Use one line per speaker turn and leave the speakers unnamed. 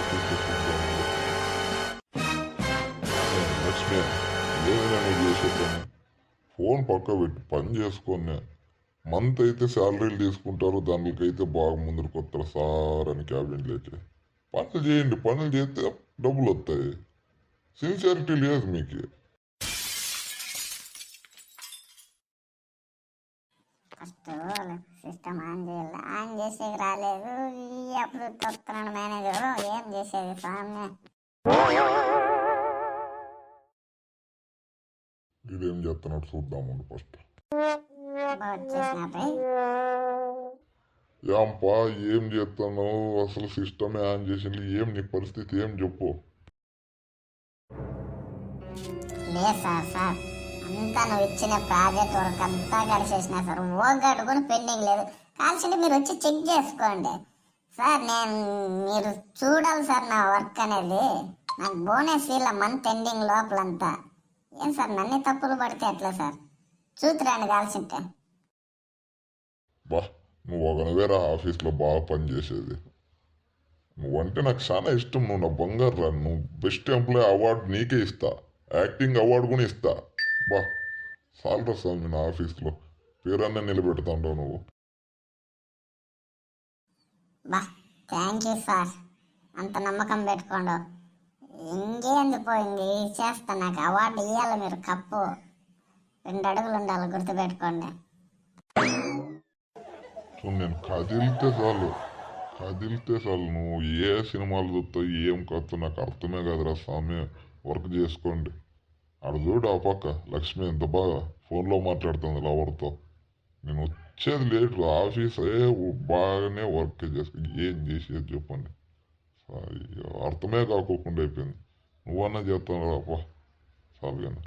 ఆఫీస్లో చూద్దాం. లక్ష్మి, ఏదైనా నువ్వు చేసే పని ఫోన్ పక్క పెట్టి పని చేసుకొని మంత్ అయితే శాలరీలు తీసుకుంటారు, దానికైతే బాగా ముందుకు వస్తారు సార్ అని క్యాబిన్లోకి. పనులు చేయండి, పనులు చేస్తే డబ్బులు వస్తాయి. సిన్సియారిటీ లేదు మీకు.
ఫస్ట్ సిస్టమ్ ఆన్ చేయాలి, ఆన్ చేసేది రాలేదు. అప్పుడు వస్తున్నాడు మేనేజర్, ఏం చేసేది స్వామి.
ఇదేం చేస్తున్నాడు చూద్దామండి ఫస్ట్.
వచ్చేసినట్టు
ఏంపా ఏం చేస్తున్నావు? అసలు సిస్టమే ఆన్ చేసింది, ఏం నీ పరిస్థితి ఏం చెప్పు.
లేదు సార్ అంతా నువ్వు ఇచ్చిన ప్రాజెక్ట్ వర్క్ అంతా కలిసేసిన సార్, ఓ గడుగుని పెండింగ్ లేదు. కాల్సింది మీరు వచ్చి చెక్ చేసుకోండి సార్. మీరు చూడాలి సార్ నా వర్క్ అనేది. నాకు బోనస్ ఇలా మంత్ ఎండింగ్ లోపలంతా. ఏం సార్ నన్ను తప్పులు పడితే ఎట్లా సార్? చూతురండి కాల్సింటే.
బా, నువ్వు ఒకనవేరా ఆఫీస్లో బాగా పనిచేసేది. నువ్వంటే నాకు చాలా ఇష్టం, నువ్వు నా బంగారు రా. నువ్వు బెస్ట్ ఎంప్లాయ్ అవార్డు నీకే ఇస్తా, యాక్టింగ్ అవార్డు కూడా ఇస్తా. బా సాలరా స్వామి, నా ఆఫీస్లో పేరన్నా నిలబెడతాండవు నువ్వు.
బా థ్యాంక్ యూ సార్, అంత నమ్మకం పెట్టుకోండు. ఇంకేంది పోయింది చేస్తా. నాకు అవార్డు ఇవ్వాలి మీరు, కప్పు 2 అడుగులు ఉండాలి, గుర్తుపెట్టుకోండి.
నేను కదిలితే చాలు, కదిలితే చాలు. నువ్వు ఏ సినిమాలు చూస్తావు ఏం కథ నాకు అర్థమే కాదురా స్వామి. వర్క్ చేసుకోండి. ఆడ చూడు ఆ పక్క లక్ష్మి ఎంత బాగా ఫోన్లో మాట్లాడుతుంది లవర్తో. నేను వచ్చేది లేటు ఆఫీస్, బాగానే వర్క్ చేసుకో. ఏం చేసేది చెప్పండి, అర్థమే కాకోకుండా అయిపోయింది. నువ్వన్నా చేస్తాను రాపా చాలు కానీ.